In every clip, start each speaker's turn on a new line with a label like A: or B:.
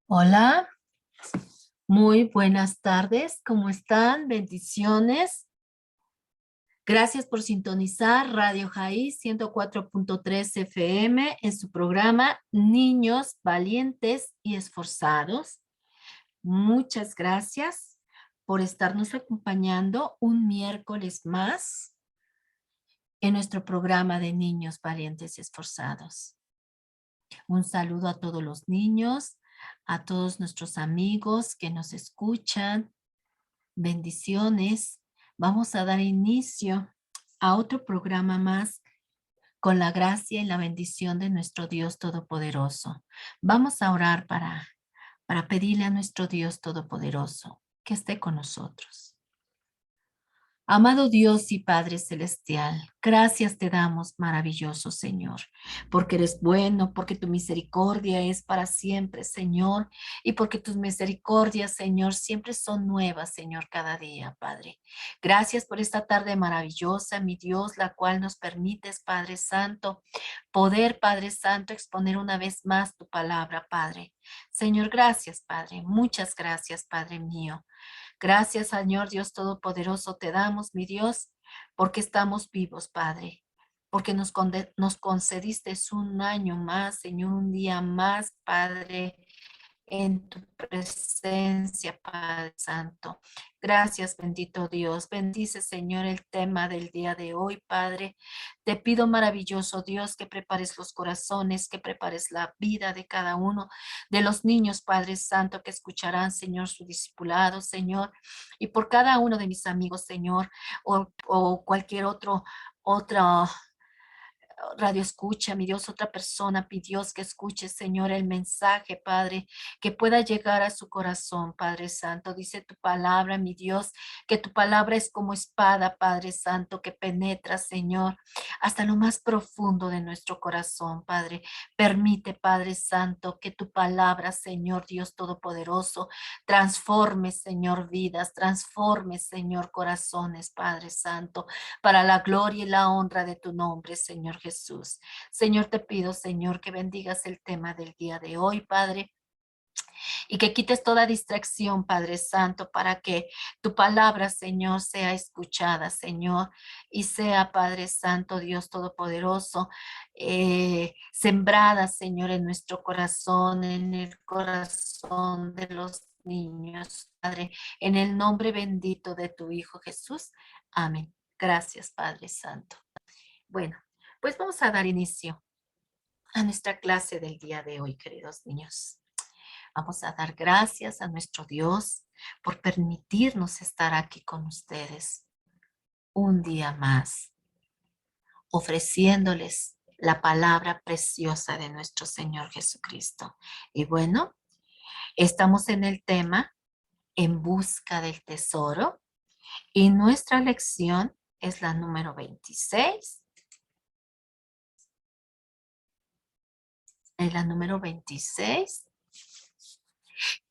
A: Hola, muy buenas tardes. ¿Cómo están? Bendiciones. Gracias por sintonizar Radio Jaí 104.3 FM en su programa Niños Valientes y Esforzados. Muchas gracias por estarnos acompañando un miércoles más en nuestro programa de Niños Valientes y Esforzados. Un saludo a todos los niños, a todos nuestros amigos que nos escuchan. Bendiciones. Vamos a dar inicio a otro programa más con la gracia y la bendición de nuestro Dios Todopoderoso. Vamos a orar para pedirle a nuestro Dios Todopoderoso que esté con nosotros. Amado Dios y Padre Celestial, gracias te damos, maravilloso Señor, porque eres bueno, porque tu misericordia es para siempre, Señor, y porque tus misericordias, Señor, siempre son nuevas, Señor, cada día, Padre. Gracias por esta tarde maravillosa, mi Dios, la cual nos permites, Padre Santo, poder, Padre Santo, exponer una vez más tu palabra, Padre. Señor, gracias, Padre. Muchas gracias, Padre mío. Gracias, Señor Dios Todopoderoso, te damos, mi Dios, porque estamos vivos, Padre, porque nos concediste un año más, Señor, un día más, Padre, en tu presencia, Padre Santo. Gracias, bendito Dios. Bendice, Señor, el tema del día de hoy, Padre. Te pido, maravilloso Dios, que prepares los corazones, que prepares la vida de cada uno de los niños, Padre Santo, que escucharán, Señor, su discipulado, Señor, y por cada uno de mis amigos, Señor, o cualquier otra radio escucha, mi Dios, otra persona, mi Dios, que escuche, Señor, el mensaje, Padre, que pueda llegar a su corazón, Padre Santo. Dice tu palabra, mi Dios, que tu palabra es como espada, Padre Santo, que penetra, Señor, hasta lo más profundo de nuestro corazón, Padre. Permite, Padre Santo, que tu palabra, Señor Dios Todopoderoso, transforme, Señor, vidas, transforme, Señor, corazones, Padre Santo, para la gloria y la honra de tu nombre, Señor Jesús. Señor, te pido, Señor, que bendigas el tema del día de hoy, Padre, y que quites toda distracción, Padre Santo, para que tu palabra, Señor, sea escuchada, Señor, y sea, Padre Santo, Dios Todopoderoso, sembrada, Señor, en nuestro corazón, en el corazón de los niños, Padre, en el nombre bendito de tu Hijo Jesús. Amén. Gracias, Padre Santo. Bueno, pues vamos a dar inicio a nuestra clase del día de hoy, queridos niños. Vamos a dar gracias a nuestro Dios por permitirnos estar aquí con ustedes un día más, ofreciéndoles la palabra preciosa de nuestro Señor Jesucristo. Y bueno, estamos en el tema En busca del tesoro y nuestra lección es la número 26. Es la número 26.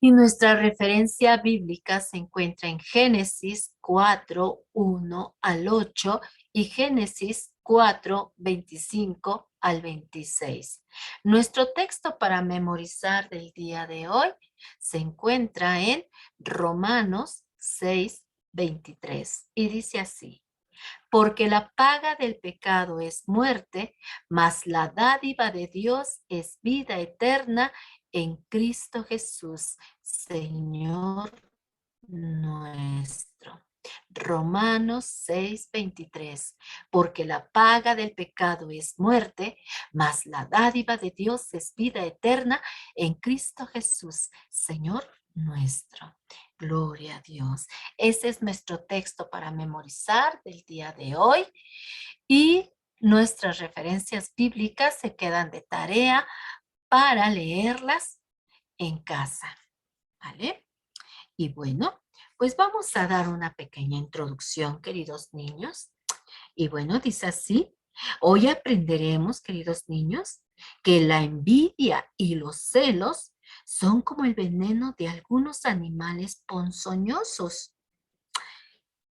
A: Y nuestra referencia bíblica se encuentra en Génesis 4, 1 al 8 y Génesis 4, 25 al 26. Nuestro texto para memorizar del día de hoy se encuentra en Romanos 6, 23 y dice así: porque la paga del pecado es muerte, mas la dádiva de Dios es vida eterna en Cristo Jesús, Señor nuestro. Romanos 6:23, porque la paga del pecado es muerte, mas la dádiva de Dios es vida eterna en Cristo Jesús, Señor nuestro. Gloria a Dios. Ese es nuestro texto para memorizar del día de hoy y nuestras referencias bíblicas se quedan de tarea para leerlas en casa, ¿vale? Y bueno, pues vamos a dar una pequeña introducción, queridos niños. Y bueno, dice así: hoy aprenderemos, queridos niños, que la envidia y los celos son como el veneno de algunos animales ponzoñosos.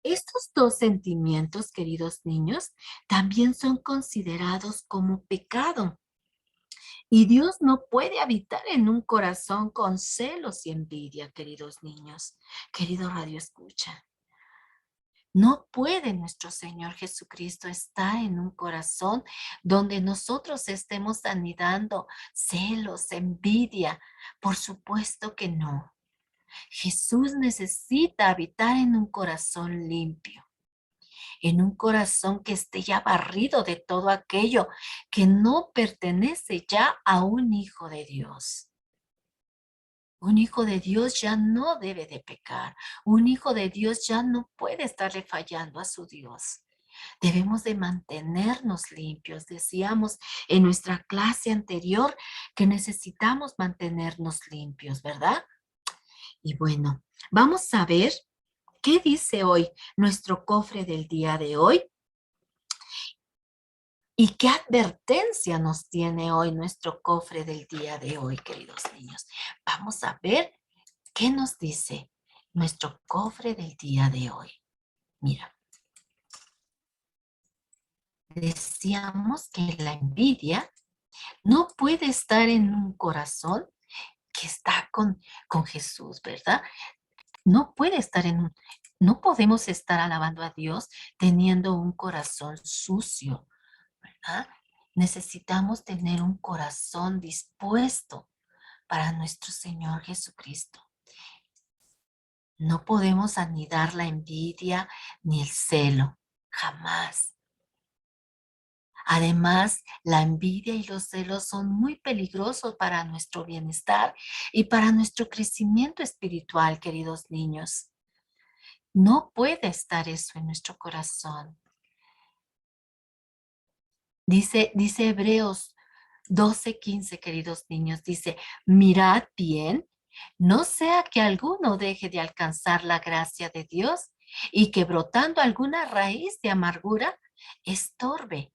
A: Estos dos sentimientos, queridos niños, también son considerados como pecado. Y Dios no puede habitar en un corazón con celos y envidia, queridos niños, querido Radio Escucha. No puede nuestro Señor Jesucristo estar en un corazón donde nosotros estemos anidando celos, envidia. Por supuesto que no. Jesús necesita habitar en un corazón limpio, en un corazón que esté ya barrido de todo aquello que no pertenece ya a un hijo de Dios. Un hijo de Dios ya no debe de pecar. Un hijo de Dios ya no puede estarle fallando a su Dios. Debemos de mantenernos limpios. Decíamos en nuestra clase anterior que necesitamos mantenernos limpios, ¿verdad? Y bueno, vamos a ver qué dice hoy nuestro cofre del día de hoy y qué advertencia nos tiene hoy nuestro cofre del día de hoy, queridos niños. Vamos a ver qué nos dice nuestro cofre del día de hoy. Mira, decíamos que la envidia no puede estar en un corazón que está con Jesús, ¿verdad? No puede estar no podemos estar alabando a Dios teniendo un corazón sucio, ¿verdad? Necesitamos tener un corazón dispuesto para nuestro Señor Jesucristo. No podemos anidar la envidia ni el celo, jamás. Además, la envidia y los celos son muy peligrosos para nuestro bienestar y para nuestro crecimiento espiritual, queridos niños. No puede estar eso en nuestro corazón. Dice Hebreos 12:15, queridos niños, dice, mirad bien, no sea que alguno deje de alcanzar la gracia de Dios y que brotando alguna raíz de amargura estorbe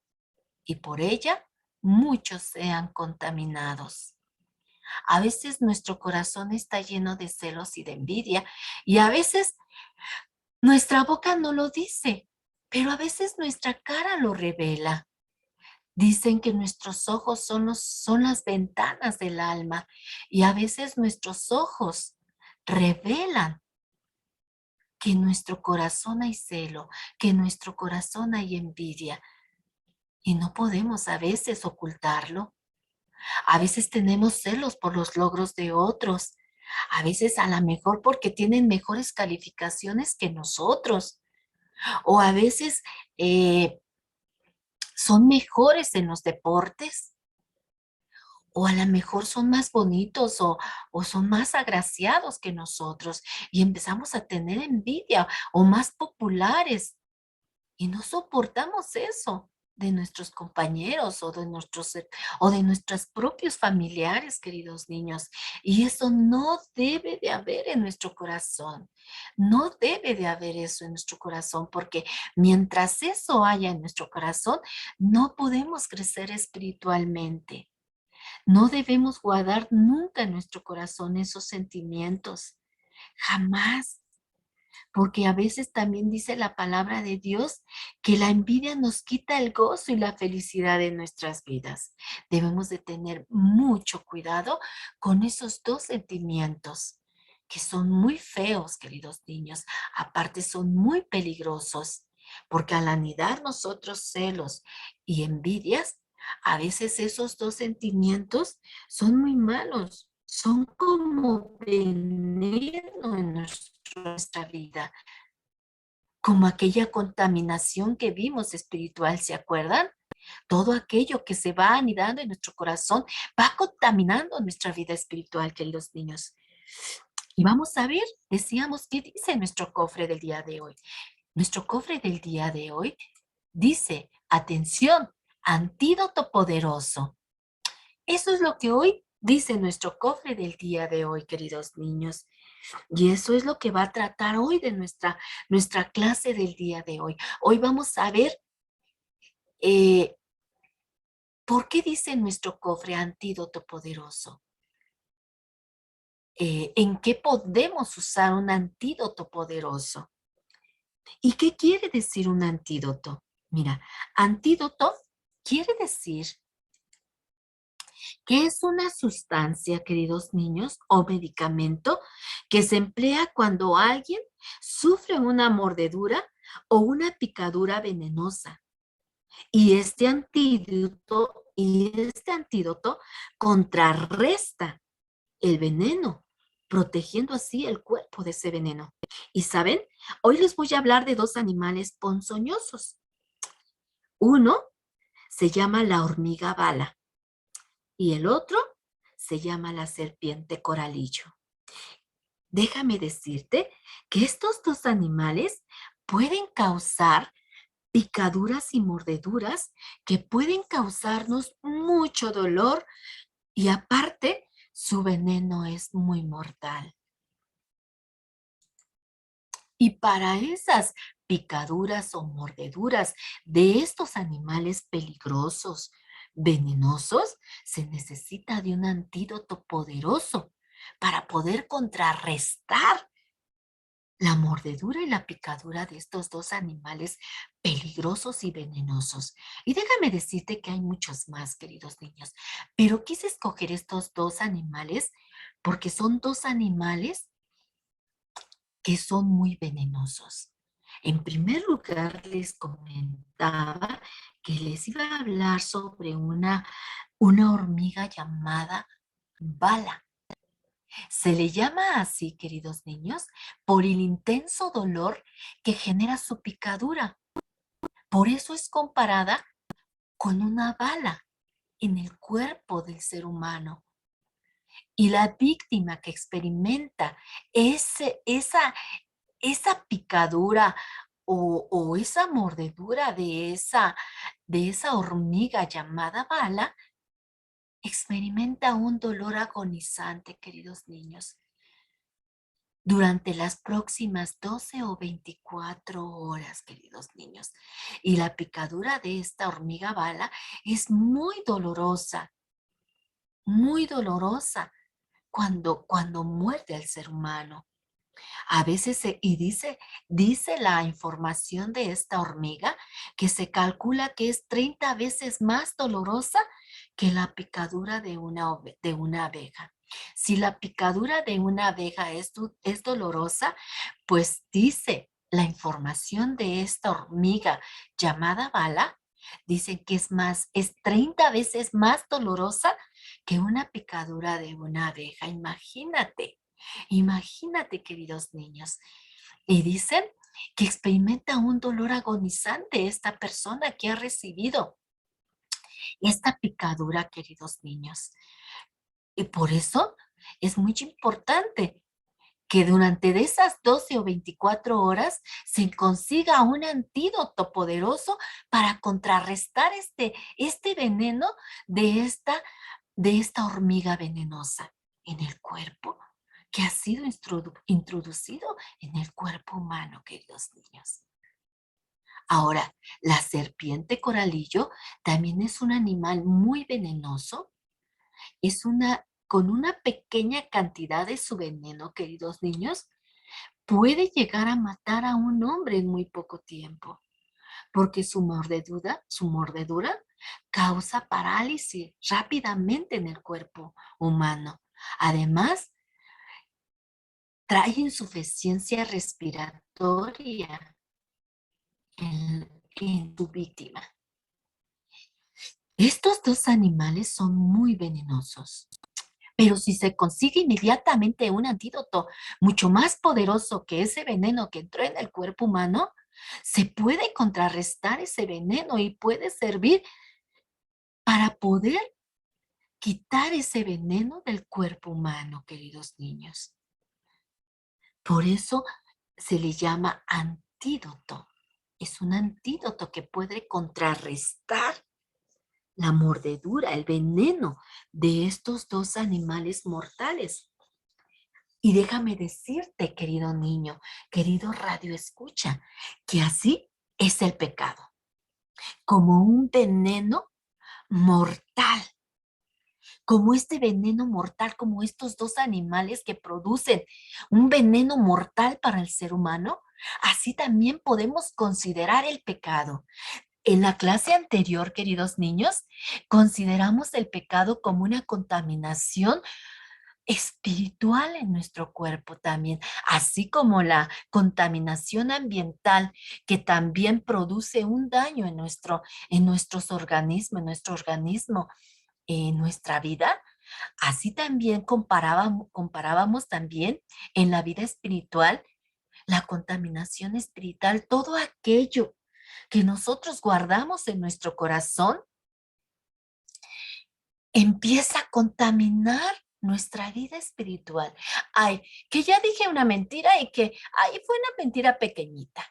A: y por ella muchos sean contaminados. A veces nuestro corazón está lleno de celos y de envidia y a veces nuestra boca no lo dice, pero a veces nuestra cara lo revela. Dicen que nuestros ojos son las ventanas del alma y a veces nuestros ojos revelan que en nuestro corazón hay celo, que en nuestro corazón hay envidia y no podemos a veces ocultarlo. A veces tenemos celos por los logros de otros, a veces a lo mejor porque tienen mejores calificaciones que nosotros o a veces son mejores en los deportes. O a lo mejor son más bonitos o son más agraciados que nosotros y empezamos a tener envidia o más populares y no soportamos eso de nuestros compañeros o de nuestros propios familiares, queridos niños. Y eso no debe de haber en nuestro corazón. No debe de haber eso en nuestro corazón porque mientras eso haya en nuestro corazón, no podemos crecer espiritualmente. No debemos guardar nunca en nuestro corazón esos sentimientos, jamás, porque a veces también dice la palabra de Dios que la envidia nos quita el gozo y la felicidad de nuestras vidas. Debemos de tener mucho cuidado con esos dos sentimientos que son muy feos, queridos niños, aparte son muy peligrosos, porque al anidar nosotros celos y envidias, a veces esos dos sentimientos son muy malos, son como veneno en nuestra vida, como aquella contaminación que vimos espiritual, ¿se acuerdan? Todo aquello que se va anidando en nuestro corazón va contaminando nuestra vida espiritual, queridos niños. Y vamos a ver, decíamos, ¿qué dice nuestro cofre del día de hoy? Nuestro cofre del día de hoy dice, atención, antídoto poderoso. Eso es lo que hoy dice nuestro cofre del día de hoy, queridos niños. Y eso es lo que va a tratar hoy de nuestra clase del día de hoy. Hoy vamos a ver eh, por qué dice nuestro cofre antídoto poderoso. ¿En qué podemos usar un antídoto poderoso? ¿Y qué quiere decir un antídoto? Mira, antídoto quiere decir que es una sustancia, queridos niños, o medicamento que se emplea cuando alguien sufre una mordedura o una picadura venenosa. Y este antídoto contrarresta el veneno, protegiendo así el cuerpo de ese veneno. Y saben, hoy les voy a hablar de dos animales ponzoñosos. Uno se llama la hormiga bala y el otro se llama la serpiente coralillo. Déjame decirte que estos dos animales pueden causar picaduras y mordeduras que pueden causarnos mucho dolor y aparte su veneno es muy mortal. Y para esas picaduras o mordeduras de estos animales peligrosos, venenosos, se necesita de un antídoto poderoso para poder contrarrestar la mordedura y la picadura de estos dos animales peligrosos y venenosos. Y déjame decirte que hay muchos más, queridos niños, pero quise escoger estos dos animales porque son dos animales que son muy venenosos. En primer lugar, les comentaba que les iba a hablar sobre una hormiga llamada bala. Se le llama así, queridos niños, por el intenso dolor que genera su picadura. Por eso es comparada con una bala en el cuerpo del ser humano. Y la víctima que experimenta esa picadura o esa mordedura de esa hormiga llamada bala, experimenta un dolor agonizante, queridos niños, durante las próximas 12 o 24 horas, queridos niños. Y la picadura de esta hormiga bala es muy dolorosa cuando muerde al ser humano. A veces, dice la información de esta hormiga que se calcula que es 30 veces más dolorosa que la picadura de una abeja. Si la picadura de una abeja es dolorosa, pues dice la información de esta hormiga llamada bala, dicen que es 30 veces más dolorosa que una picadura de una abeja. Imagínate, queridos niños. Y dicen que experimenta un dolor agonizante esta persona que ha recibido esta picadura, queridos niños. Y por eso es muy importante que durante de esas 12 o 24 horas se consiga un antídoto poderoso para contrarrestar este veneno de esta hormiga venenosa en el cuerpo que ha sido introducido en el cuerpo humano, queridos niños. Ahora, la serpiente coralillo también es un animal muy venenoso. Con una pequeña cantidad de su veneno, queridos niños, puede llegar a matar a un hombre en muy poco tiempo, porque su mordedura causa parálisis rápidamente en el cuerpo humano. Además, trae insuficiencia respiratoria en tu víctima. Estos dos animales son muy venenosos, pero si se consigue inmediatamente un antídoto mucho más poderoso que ese veneno que entró en el cuerpo humano, se puede contrarrestar ese veneno y puede servir para poder quitar ese veneno del cuerpo humano, queridos niños. Por eso se le llama antídoto. Es un antídoto que puede contrarrestar la mordedura, el veneno de estos dos animales mortales. Y déjame decirte, querido niño, querido radio escucha, que así es el pecado, como un veneno mortal, como este veneno mortal, como estos dos animales que producen un veneno mortal para el ser humano, así también podemos considerar el pecado. En la clase anterior, queridos niños, consideramos el pecado como una contaminación espiritual en nuestro cuerpo también, así como la contaminación ambiental que también produce un daño en nuestros organismos, en nuestro organismo, en nuestra vida. Así también comparábamos también en la vida espiritual la contaminación espiritual, todo aquello que nosotros guardamos en nuestro corazón empieza a contaminar nuestra vida espiritual. Ay, que ya dije una mentira y que, ay, fue una mentira pequeñita.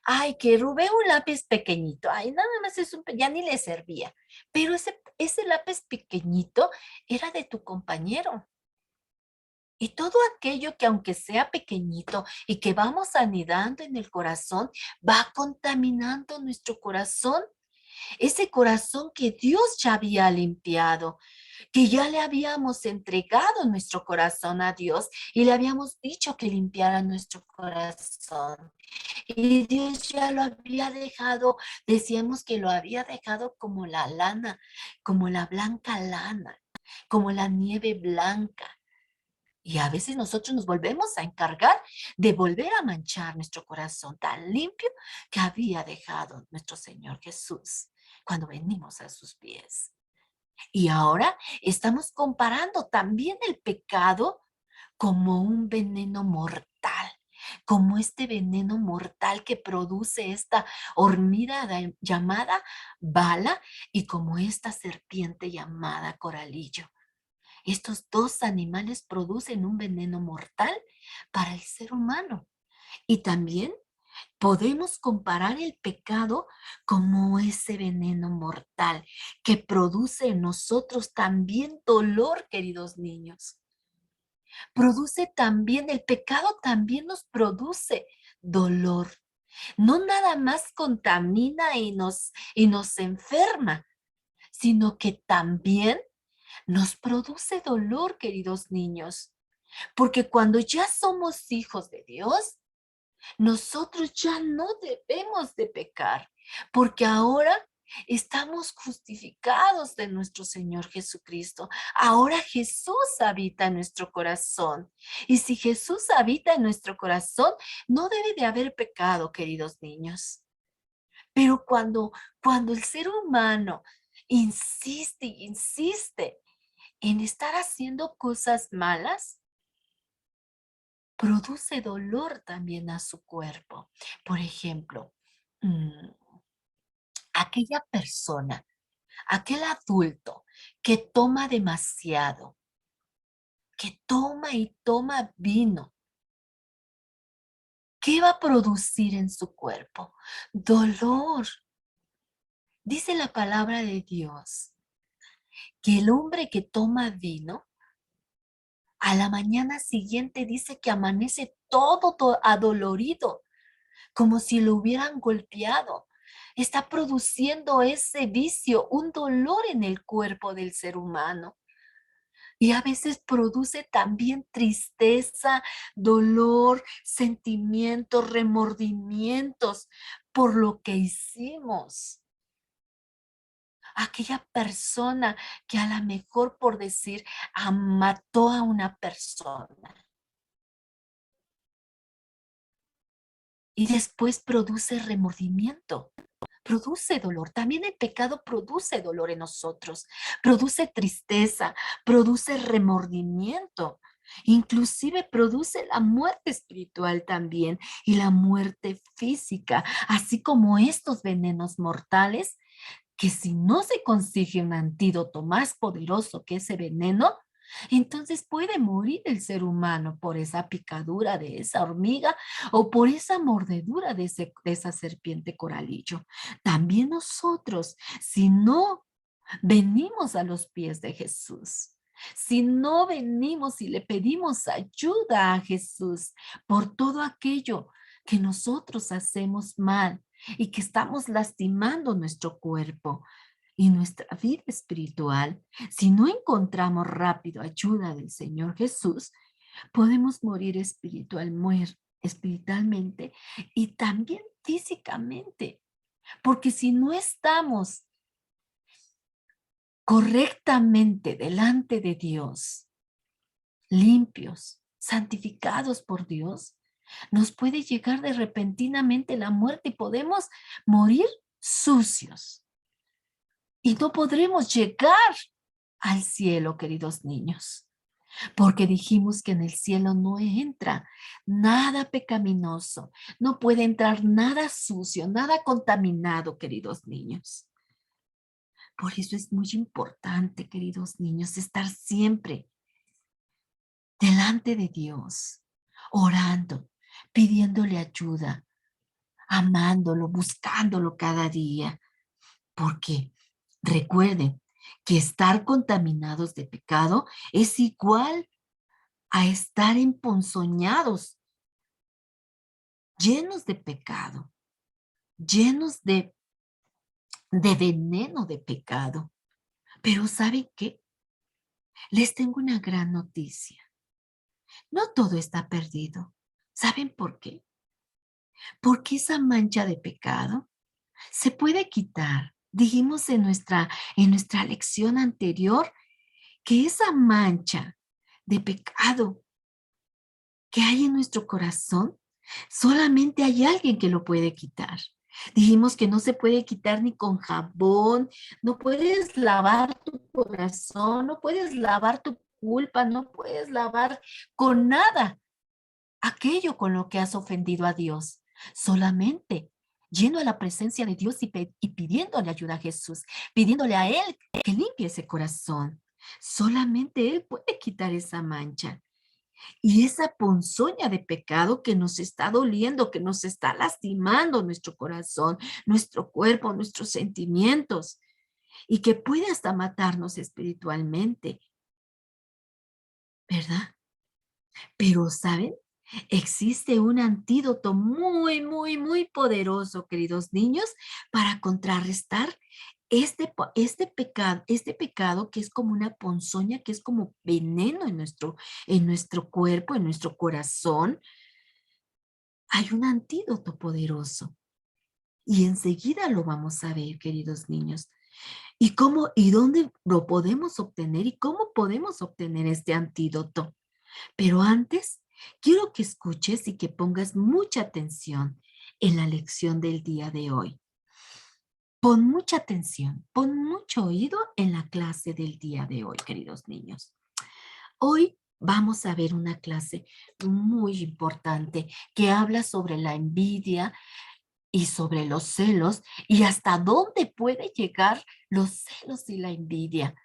A: Ay, que robé un lápiz pequeñito. Ay, nada más ya ni le servía. Pero ese lápiz pequeñito era de tu compañero. Y todo aquello que aunque sea pequeñito y que vamos anidando en el corazón, va contaminando nuestro corazón. Ese corazón que Dios ya había limpiado, que ya le habíamos entregado nuestro corazón a Dios y le habíamos dicho que limpiara nuestro corazón. Y Dios ya lo había dejado, decíamos que lo había dejado como la lana, como la blanca lana, como la nieve blanca. Y a veces nosotros nos volvemos a encargar de volver a manchar nuestro corazón tan limpio que había dejado nuestro Señor Jesús cuando venimos a sus pies. Y ahora estamos comparando también el pecado como un veneno mortal, como este veneno mortal que produce esta hormiga llamada bala y como esta serpiente llamada coralillo. Estos dos animales producen un veneno mortal para el ser humano. Y también podemos comparar el pecado como ese veneno mortal que produce en nosotros también dolor, queridos niños. Produce también, el pecado también nos produce dolor. No nada más contamina y nos enferma, sino que también nos produce dolor, queridos niños, porque cuando ya somos hijos de Dios, nosotros ya no debemos de pecar, porque ahora estamos justificados de nuestro Señor Jesucristo. Ahora Jesús habita en nuestro corazón. Y si Jesús habita en nuestro corazón, no debe de haber pecado, queridos niños. Pero cuando el ser humano insiste y insiste en estar haciendo cosas malas, produce dolor también a su cuerpo. Por ejemplo, mm, aquella persona, aquel adulto que toma demasiado, que toma y toma vino, ¿qué va a producir en su cuerpo? Dolor. Dice la palabra de Dios que el hombre que toma vino a la mañana siguiente dice que amanece todo adolorido, como si lo hubieran golpeado. Está produciendo ese vicio, un dolor en el cuerpo del ser humano. Y a veces produce también tristeza, dolor, sentimientos, remordimientos por lo que hicimos. Aquella persona que a lo mejor por decir mató a una persona y después produce remordimiento, produce dolor. También el pecado produce dolor en nosotros, produce tristeza, produce remordimiento. Inclusive produce la muerte espiritual también y la muerte física, así como estos venenos mortales que si no se consigue un antídoto más poderoso que ese veneno, entonces puede morir el ser humano por esa picadura de esa hormiga o por esa mordedura de esa serpiente coralillo. También nosotros, si no venimos a los pies de Jesús, si no venimos y le pedimos ayuda a Jesús por todo aquello que nosotros hacemos mal y que estamos lastimando nuestro cuerpo y nuestra vida espiritual, si no encontramos rápido ayuda del Señor Jesús, podemos morir espiritualmente y también físicamente. Porque si no estamos correctamente delante de Dios, limpios, santificados por Dios, nos puede llegar de repentinamente la muerte y podemos morir sucios. Y no podremos llegar al cielo, queridos niños, porque dijimos que en el cielo no entra nada pecaminoso, no puede entrar nada sucio, nada contaminado, queridos niños. Por eso es muy importante, queridos niños, estar siempre delante de Dios, orando, pidiéndole ayuda, amándolo, buscándolo cada día. Porque recuerden que estar contaminados de pecado es igual a estar emponzoñados, llenos de pecado, llenos de veneno de pecado. Pero ¿saben qué? Les tengo una gran noticia. No todo está perdido. ¿Saben por qué? Porque esa mancha de pecado se puede quitar. Dijimos en nuestra lección anterior que esa mancha de pecado que hay en nuestro corazón, solamente hay alguien que lo puede quitar. Dijimos que no se puede quitar ni con jabón, no puedes lavar tu corazón, no puedes lavar tu culpa, no puedes lavar con nada aquello con lo que has ofendido a Dios. Solamente yendo a la presencia de Dios y pidiéndole ayuda a Jesús, pidiéndole a Él que limpie ese corazón. Solamente Él puede quitar esa mancha. Y esa ponzoña de pecado que nos está doliendo, que nos está lastimando nuestro corazón, nuestro cuerpo, nuestros sentimientos, y que puede hasta matarnos espiritualmente, ¿verdad? Pero, ¿saben? Existe un antídoto muy, muy, muy poderoso, queridos niños, para contrarrestar este pecado que es como una ponzoña, que es como veneno en nuestro cuerpo, en nuestro corazón. Hay un antídoto poderoso y enseguida lo vamos a ver, queridos niños. ¿Y cómo y dónde lo podemos obtener y cómo podemos obtener este antídoto? Pero antes, quiero que escuches y que pongas mucha atención en la lección del día de hoy. Pon mucha atención, pon mucho oído en la clase del día de hoy, queridos niños. Hoy vamos a ver una clase muy importante que habla sobre la envidia y sobre los celos y hasta dónde puede llegar los celos y la envidia.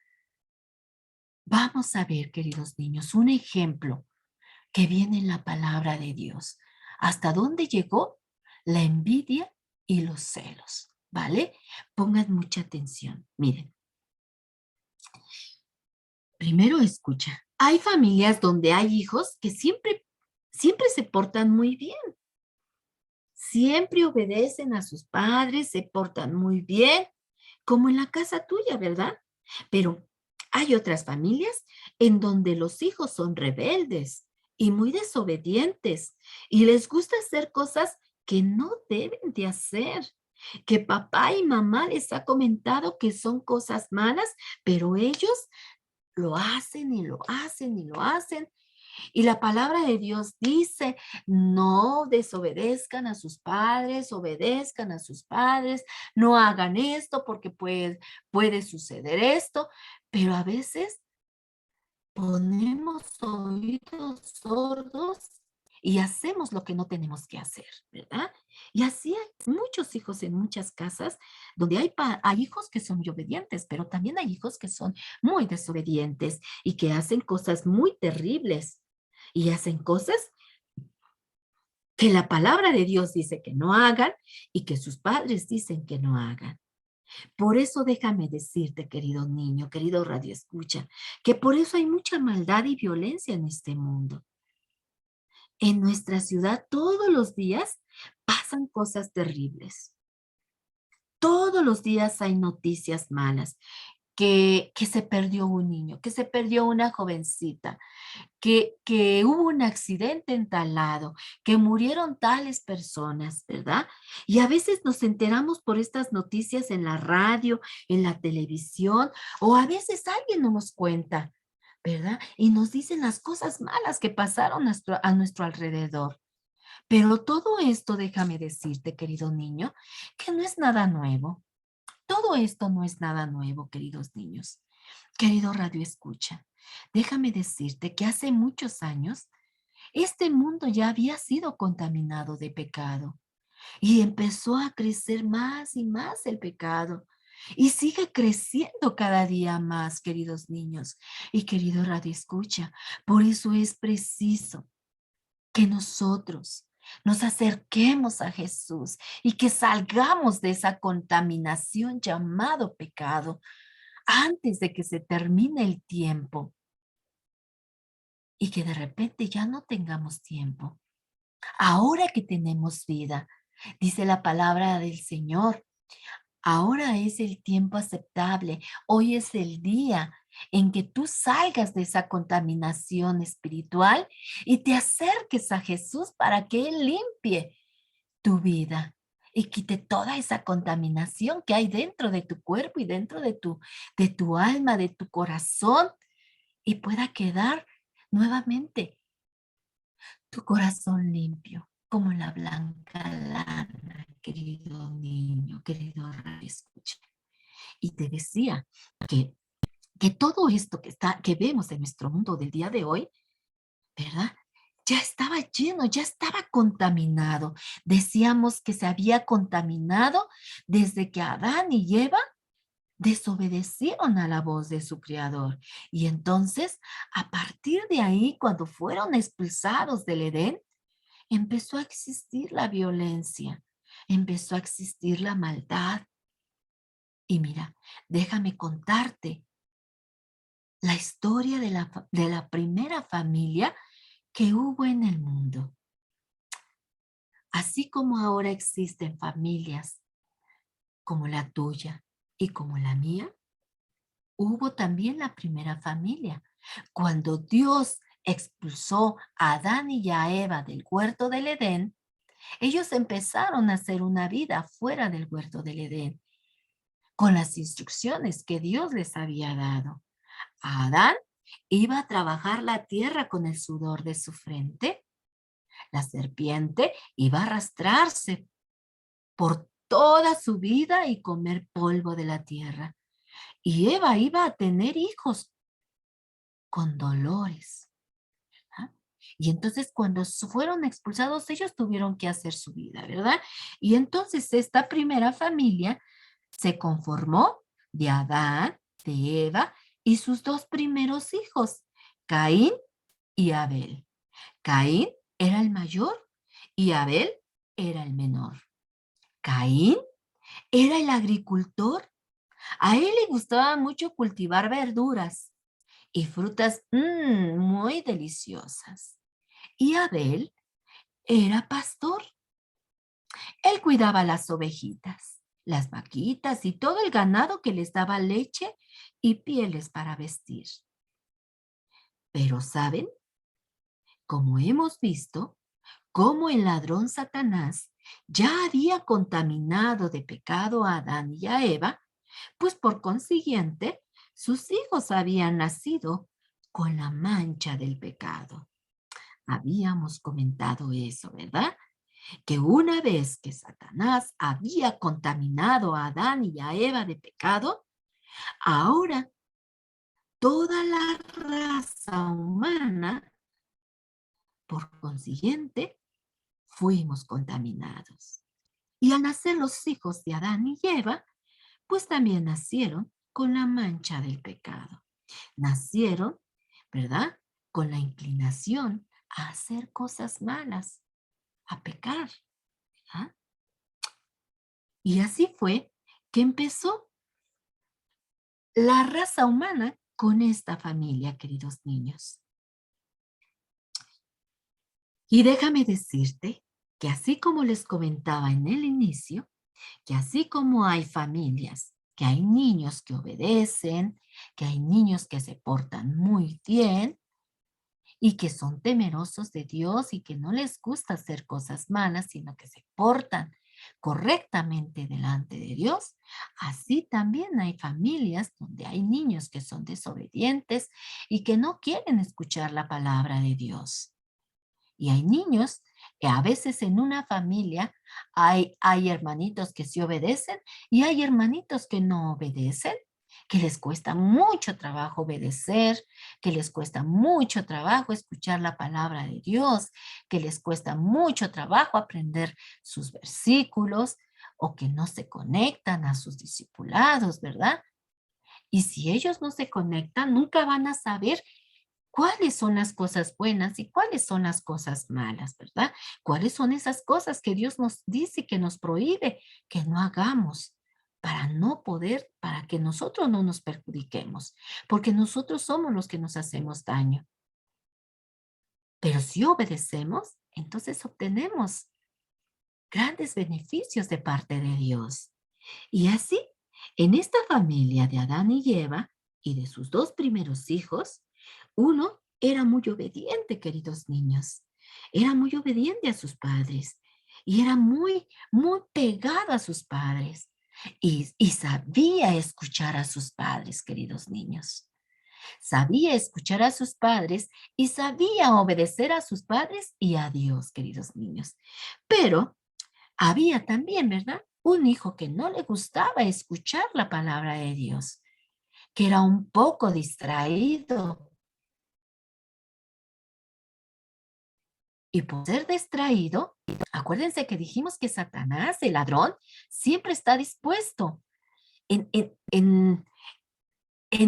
A: Vamos a ver, queridos niños, un ejemplo que viene en la palabra de Dios. ¿Hasta dónde llegó la envidia y los celos? ¿Vale? Pongan mucha atención. Miren, primero escucha. Hay familias donde hay hijos que siempre se portan muy bien. Siempre obedecen a sus padres, se portan muy bien, como en la casa tuya, ¿verdad? Pero hay otras familias en donde los hijos son rebeldes y muy desobedientes y les gusta hacer cosas que no deben de hacer, que papá y mamá les ha comentado que son cosas malas, pero ellos lo hacen y lo hacen y lo hacen. Y la palabra de Dios dice, no desobedezcan a sus padres, obedezcan a sus padres, no hagan esto porque puede suceder esto, pero a veces ponemos oídos sordos y hacemos lo que no tenemos que hacer, ¿verdad? Y así hay muchos hijos en muchas casas donde hay hijos que son muy obedientes, pero también hay hijos que son muy desobedientes y que hacen cosas muy terribles y hacen cosas que la palabra de Dios dice que no hagan y que sus padres dicen que no hagan. Por eso déjame decirte, querido niño, querido radio escucha, que por eso hay mucha maldad y violencia en este mundo. En nuestra ciudad todos los días pasan cosas terribles. Todos los días hay noticias malas. que se perdió un niño, que se perdió una jovencita, que hubo un accidente en tal lado, que murieron tales personas, ¿verdad? Y a veces nos enteramos por estas noticias en la radio, en la televisión, o a veces alguien no nos cuenta, ¿verdad? Y nos dicen las cosas malas que pasaron a nuestro alrededor. Pero todo esto, déjame decirte, querido niño, que no es nada nuevo. Todo esto no es nada nuevo, queridos niños. Querido Radio Escucha, déjame decirte que hace muchos años este mundo ya había sido contaminado de pecado y empezó a crecer más y más el pecado y sigue creciendo cada día más, queridos niños y querido Radio Escucha. Por eso es preciso que nosotros nos acerquemos a Jesús y que salgamos de esa contaminación llamado pecado antes de que se termine el tiempo y que de repente ya no tengamos tiempo. Ahora que tenemos vida, dice la palabra del Señor, ahora es el tiempo aceptable, hoy es el día en que tú salgas de esa contaminación espiritual y te acerques a Jesús para que Él limpie tu vida y quite toda esa contaminación que hay dentro de tu cuerpo y dentro de tu alma, de tu corazón y pueda quedar nuevamente tu corazón limpio, como la blanca lana, querido niño, querido radio escucha. Y te decía que, que todo esto que vemos en nuestro mundo del día de hoy, ¿verdad? Ya estaba lleno, ya estaba contaminado. Decíamos que se había contaminado desde que Adán y Eva desobedecieron a la voz de su creador. Y entonces, a partir de ahí, cuando fueron expulsados del Edén, empezó a existir la violencia, empezó a existir la maldad. Y mira, déjame contarte la historia de la primera familia que hubo en el mundo. Así como ahora existen familias como la tuya y como la mía, hubo también la primera familia. Cuando Dios expulsó a Adán y a Eva del huerto del Edén, ellos empezaron a hacer una vida fuera del huerto del Edén, con las instrucciones que Dios les había dado. A Adán iba a trabajar la tierra con el sudor de su frente. La serpiente iba a arrastrarse por toda su vida y comer polvo de la tierra. Y Eva iba a tener hijos con dolores. ¿Ah? Y entonces cuando fueron expulsados, ellos tuvieron que hacer su vida, ¿verdad? Y entonces esta primera familia se conformó de Adán, de Eva y sus dos primeros hijos, Caín y Abel. Caín era el mayor y Abel era el menor. Caín era el agricultor. A él le gustaba mucho cultivar verduras y frutas muy deliciosas. Y Abel era pastor. Él cuidaba las ovejitas, las vaquitas y todo el ganado que les daba leche y pieles para vestir. Pero, ¿saben? Como hemos visto, como el ladrón Satanás ya había contaminado de pecado a Adán y a Eva, pues por consiguiente, sus hijos habían nacido con la mancha del pecado. Habíamos comentado eso, ¿verdad? Que una vez que Satanás había contaminado a Adán y a Eva de pecado, ahora toda la raza humana, por consiguiente, fuimos contaminados. Y al nacer los hijos de Adán y Eva, pues también nacieron con la mancha del pecado. Nacieron, ¿verdad? Con la inclinación a hacer cosas malas, a pecar. ¿Ah? Y así fue que empezó la raza humana con esta familia, queridos niños. Y déjame decirte que así como les comentaba en el inicio, que así como hay familias que hay niños que obedecen, que hay niños que se portan muy bien y que son temerosos de Dios y que no les gusta hacer cosas malas, sino que se portan correctamente delante de Dios. Así también hay familias donde hay niños que son desobedientes y que no quieren escuchar la palabra de Dios. Y hay niños que a veces en una familia hay hermanitos que sí obedecen y hay hermanitos que no obedecen, que les cuesta mucho trabajo obedecer, que les cuesta mucho trabajo escuchar la palabra de Dios, que les cuesta mucho trabajo aprender sus versículos o que no se conectan a sus discipulados, ¿verdad? Y si ellos no se conectan, nunca van a saber cuáles son las cosas buenas y cuáles son las cosas malas, ¿verdad? ¿Cuáles son esas cosas que Dios nos dice que nos prohíbe que no hagamos para no poder, para que nosotros no nos perjudiquemos? Porque nosotros somos los que nos hacemos daño. Pero si obedecemos, entonces obtenemos grandes beneficios de parte de Dios. Y así, en esta familia de Adán y Eva y de sus dos primeros hijos, uno era muy obediente, queridos niños. Era muy obediente a sus padres y era muy pegado a sus padres. Y sabía escuchar a sus padres, queridos niños. Sabía escuchar a sus padres y sabía obedecer a sus padres y a Dios, queridos niños. Pero había también, ¿verdad? Un hijo que no le gustaba escuchar la palabra de Dios, que era un poco distraído. Y por ser distraído, acuérdense que dijimos que Satanás, el ladrón, siempre está dispuesto en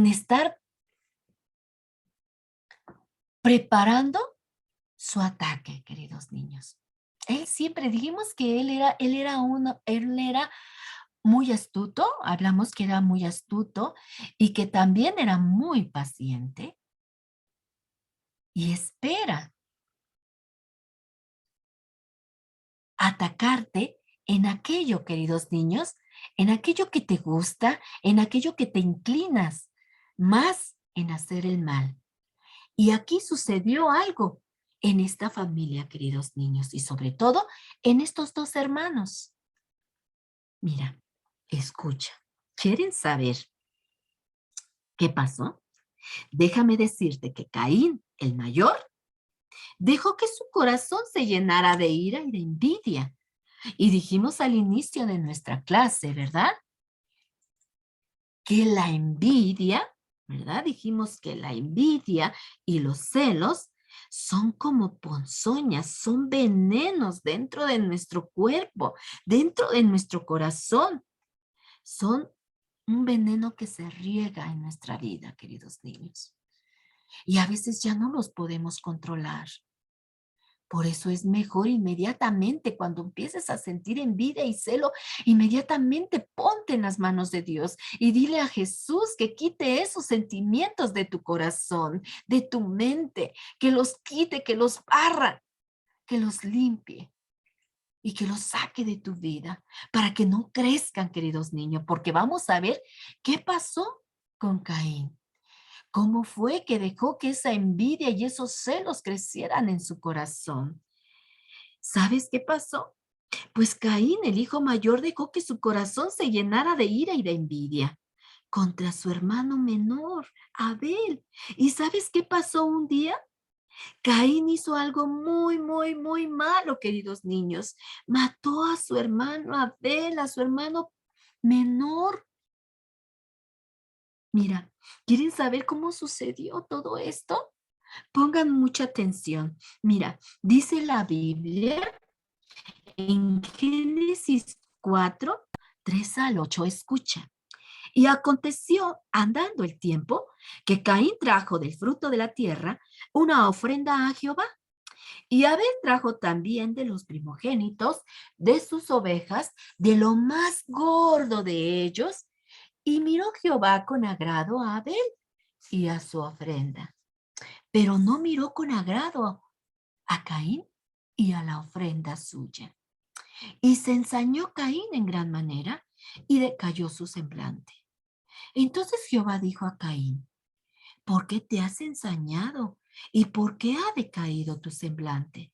A: estar preparando su ataque, queridos niños. Él siempre dijimos que él era muy astuto, hablamos que era muy astuto y que también era muy paciente y espera atacarte en aquello, queridos niños, en aquello que te gusta, en aquello que te inclinas, más en hacer el mal. Y aquí sucedió algo en esta familia, queridos niños, y sobre todo en estos dos hermanos. Mira, escucha, ¿quieren saber qué pasó? Déjame decirte que Caín, el mayor, dejó que su corazón se llenara de ira y de envidia. Y dijimos al inicio de nuestra clase, ¿verdad? Que la envidia, ¿verdad? Dijimos que la envidia y los celos son como ponzoñas, son venenos dentro de nuestro cuerpo, dentro de nuestro corazón. Son un veneno que se riega en nuestra vida, queridos niños. Y a veces ya no los podemos controlar. Por eso es mejor inmediatamente cuando empieces a sentir envidia y celo, inmediatamente ponte en las manos de Dios y dile a Jesús que quite esos sentimientos de tu corazón, de tu mente, que los quite, que los barra, que los limpie y que los saque de tu vida para que no crezcan, queridos niños, porque vamos a ver qué pasó con Caín. ¿Cómo fue que dejó que esa envidia y esos celos crecieran en su corazón? ¿Sabes qué pasó? Pues Caín, el hijo mayor, dejó que su corazón se llenara de ira y de envidia contra su hermano menor, Abel. ¿Y sabes qué pasó un día? Caín hizo algo muy malo, queridos niños. Mató a su hermano Abel, a su hermano menor. Mira, ¿quieren saber cómo sucedió todo esto? Pongan mucha atención. Mira, dice la Biblia en Génesis 4, 3 al 8, escucha. Y aconteció, andando el tiempo, que Caín trajo del fruto de la tierra una ofrenda a Jehová. Y Abel trajo también de los primogénitos de sus ovejas, de lo más gordo de ellos. Y miró Jehová con agrado a Abel y a su ofrenda. Pero no miró con agrado a Caín y a la ofrenda suya. Y se ensañó Caín en gran manera y decayó su semblante. Entonces Jehová dijo a Caín, ¿por qué te has ensañado? ¿Y por qué ha decaído tu semblante?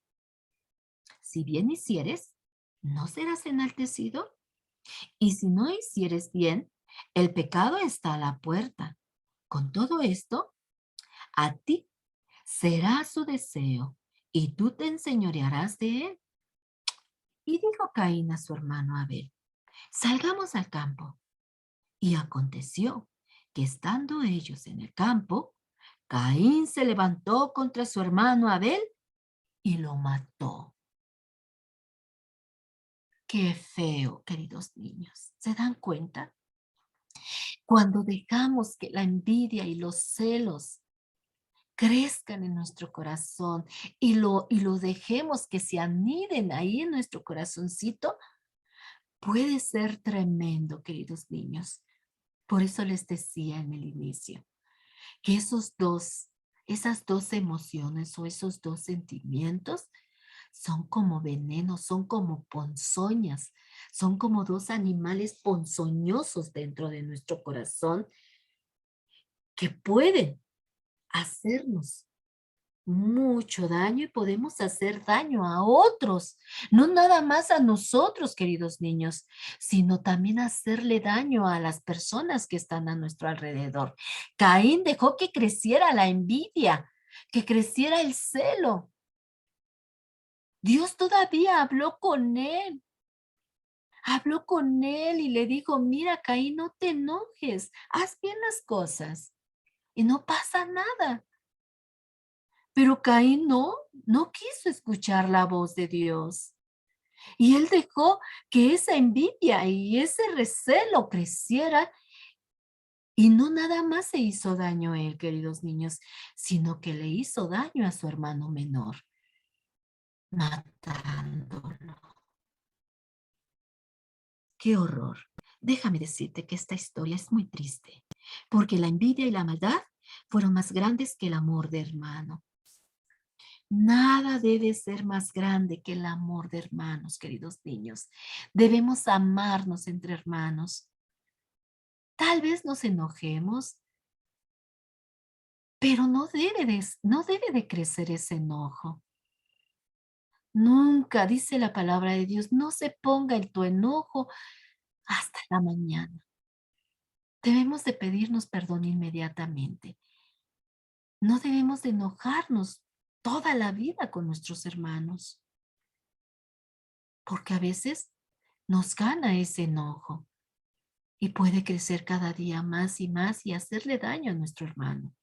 A: Si bien hicieres, ¿no serás enaltecido? Y si no hicieres bien, el pecado está a la puerta. Con todo esto, a ti será su deseo, y tú te enseñorearás de él. Y dijo Caín a su hermano Abel, salgamos al campo. Y aconteció que estando ellos en el campo, Caín se levantó contra su hermano Abel y lo mató. Qué feo, queridos niños. ¿Se dan cuenta? Cuando dejamos que la envidia y los celos crezcan en nuestro corazón y lo dejemos que se aniden ahí en nuestro corazoncito, puede ser tremendo, queridos niños. Por eso les decía en el inicio que esas dos emociones o esos dos sentimientos son como venenos, son como ponzoñas, son como dos animales ponzoñosos dentro de nuestro corazón que pueden hacernos mucho daño y podemos hacer daño a otros, no nada más a nosotros, queridos niños, sino también hacerle daño a las personas que están a nuestro alrededor. Caín dejó que creciera la envidia, que creciera el celo. Dios todavía habló con él y le dijo, mira, Caín, no te enojes, haz bien las cosas y no pasa nada. Pero Caín no quiso escuchar la voz de Dios. Y él dejó que esa envidia y ese recelo creciera y no nada más se hizo daño a él, queridos niños, sino que le hizo daño a su hermano menor, matándolo. ¡Qué horror! Déjame decirte que esta historia es muy triste, porque la envidia y la maldad fueron más grandes que el amor de hermano. Nada debe ser más grande que el amor de hermanos, queridos niños. Debemos amarnos entre hermanos. Tal vez nos enojemos, pero no debe de crecer ese enojo. Nunca, dice la palabra de Dios, no se ponga en tu enojo hasta la mañana. Debemos de pedirnos perdón inmediatamente. No debemos de enojarnos toda la vida con nuestros hermanos, porque a veces nos gana ese enojo y puede crecer cada día más y hacerle daño a nuestro hermano.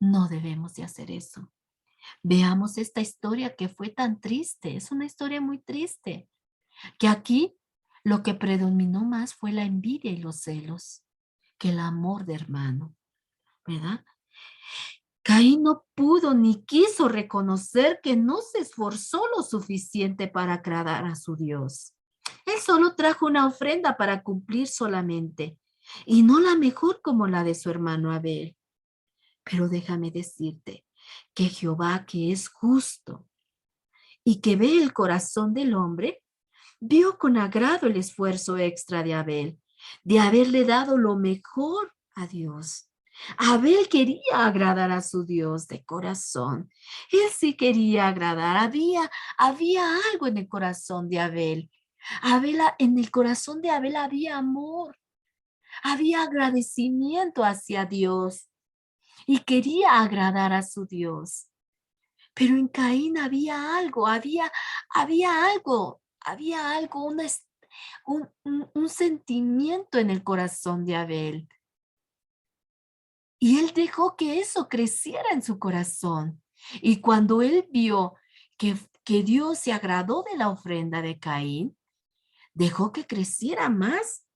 A: No debemos de hacer eso. Veamos esta historia que fue tan triste. Es una historia muy triste, que aquí lo que predominó más fue la envidia y los celos que el amor de hermano, ¿verdad? Caín no pudo ni quiso reconocer que no se esforzó lo suficiente para agradar a su Dios. Él solo trajo una ofrenda para cumplir solamente, y no la mejor como la de su hermano Abel. Pero déjame decirte que Jehová, que es justo y que ve el corazón del hombre, vio con agrado el esfuerzo extra de Abel, de haberle dado lo mejor a Dios. Abel quería agradar a su Dios de corazón. Él sí quería agradar. Había algo en el corazón de Abel. En el corazón de Abel había amor, había agradecimiento hacia Dios y quería agradar a su Dios. Pero en Caín había algo, un sentimiento en el corazón de Abel. Y él dejó que eso creciera en su corazón. Y cuando él vio que Dios se agradó de la ofrenda de Caín, dejó que creciera más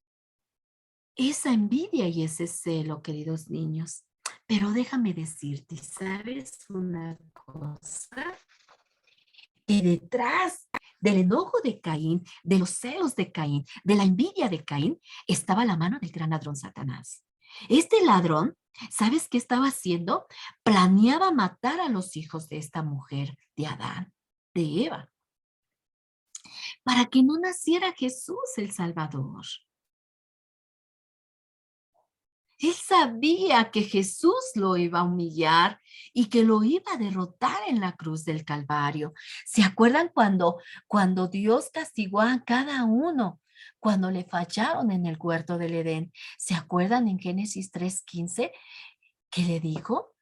A: esa envidia y ese celo, queridos niños. Pero déjame decirte, ¿sabes una cosa? Que detrás del enojo de Caín, de los celos de Caín, de la envidia de Caín, estaba la mano del gran ladrón Satanás. Este ladrón, ¿sabes qué estaba haciendo? Planeaba matar a los hijos de esta mujer, de Adán, de Eva, para que no naciera Jesús el Salvador. Él sabía que Jesús lo iba a humillar y que lo iba a derrotar en la cruz del Calvario. ¿Se acuerdan cuando Dios castigó a cada uno? Cuando le fallaron en el huerto del Edén. ¿Se acuerdan en Génesis 3:15 que le dijo?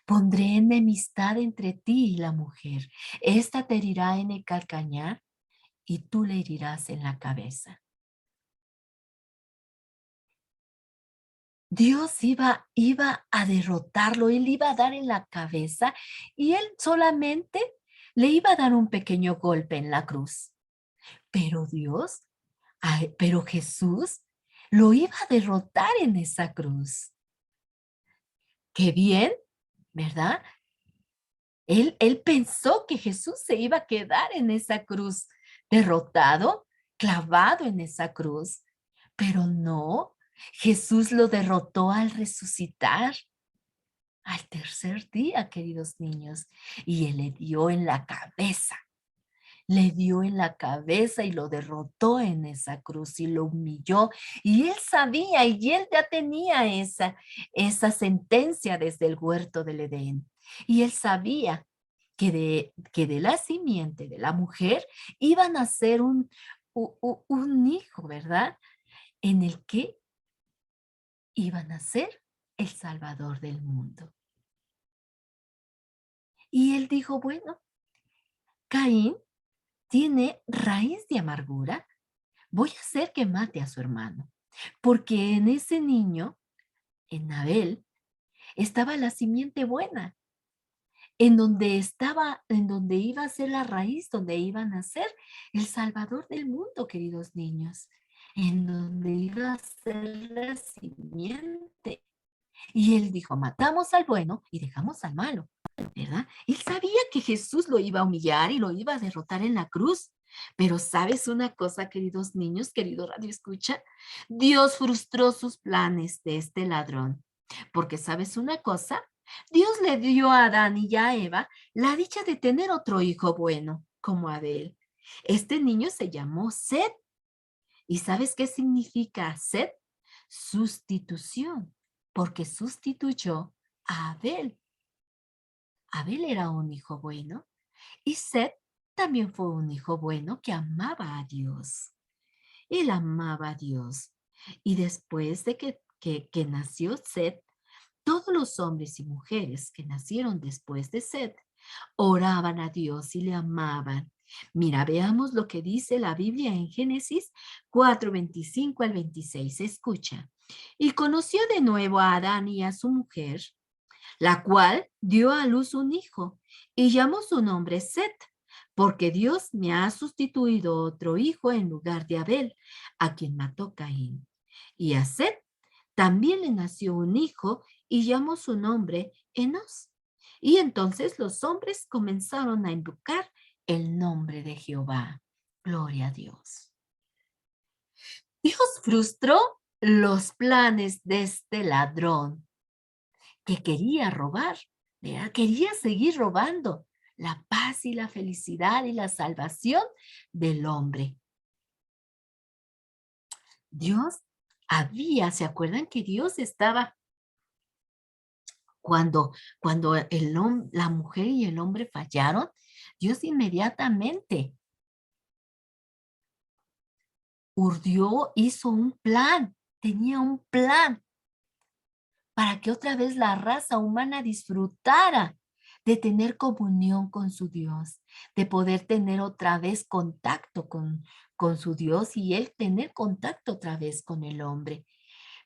A: Pondré enemistad entre ti y la mujer. Esta te herirá en el calcañar y tú le herirás en la cabeza. Dios iba a derrotarlo, él iba a dar en la cabeza y él solamente le iba a dar un pequeño golpe en la cruz. Pero pero Jesús lo iba a derrotar en esa cruz. Qué bien, ¿verdad? Él pensó que Jesús se iba a quedar en esa cruz, derrotado, clavado en esa cruz, pero no, Jesús lo derrotó al resucitar. Al tercer día, queridos niños, y él le dio en la cabeza, le dio en la cabeza y lo derrotó en esa cruz y lo humilló. Y él sabía y él ya tenía esa sentencia desde el huerto del Edén. Y él sabía que de la simiente de la mujer iban a ser un hijo, ¿verdad? En el que iban a ser el Salvador del mundo. Y él dijo, bueno, Caín tiene raíz de amargura, voy a hacer que mate a su hermano, porque en ese niño, en Abel, estaba la simiente buena, en donde iba a ser la raíz, donde iban a ser el Salvador del mundo, queridos niños, en donde iba a ser la simiente. Y él dijo, matamos al bueno y dejamos al malo, ¿verdad? Él sabía que Jesús lo iba a humillar y lo iba a derrotar en la cruz. Pero ¿sabes una cosa, queridos niños, querido Radio Escucha? Dios frustró sus planes de este ladrón. Porque ¿sabes una cosa? Dios le dio a Adán y a Eva la dicha de tener otro hijo bueno, como Abel. Este niño se llamó Set. ¿Y sabes qué significa Set? Sustitución, porque sustituyó a Abel. Abel era un hijo bueno y Set también fue un hijo bueno que amaba a Dios. Él amaba a Dios. Y después de que nació Set, todos los hombres y mujeres que nacieron después de Set oraban a Dios y le amaban. Mira, veamos lo que dice la Biblia en Génesis 4:25 al 26. Escucha. Y conoció de nuevo a Adán y a su mujer, la cual dio a luz un hijo y llamó su nombre Set, porque Dios me ha sustituido otro hijo en lugar de Abel, a quien mató Caín. Y a Set también le nació un hijo y llamó su nombre Enos. Y entonces los hombres comenzaron a invocar el nombre de Jehová. Gloria a Dios. Dios frustró los planes de este ladrón que quería robar, ¿verdad? Quería seguir robando la paz y la felicidad y la salvación del hombre. Dios ¿se acuerdan que Dios estaba cuando la mujer y el hombre fallaron? Dios inmediatamente urdió, hizo un plan, tenía un plan para que otra vez la raza humana disfrutara de tener comunión con su Dios, de poder tener otra vez contacto con su Dios y él tener contacto otra vez con el hombre.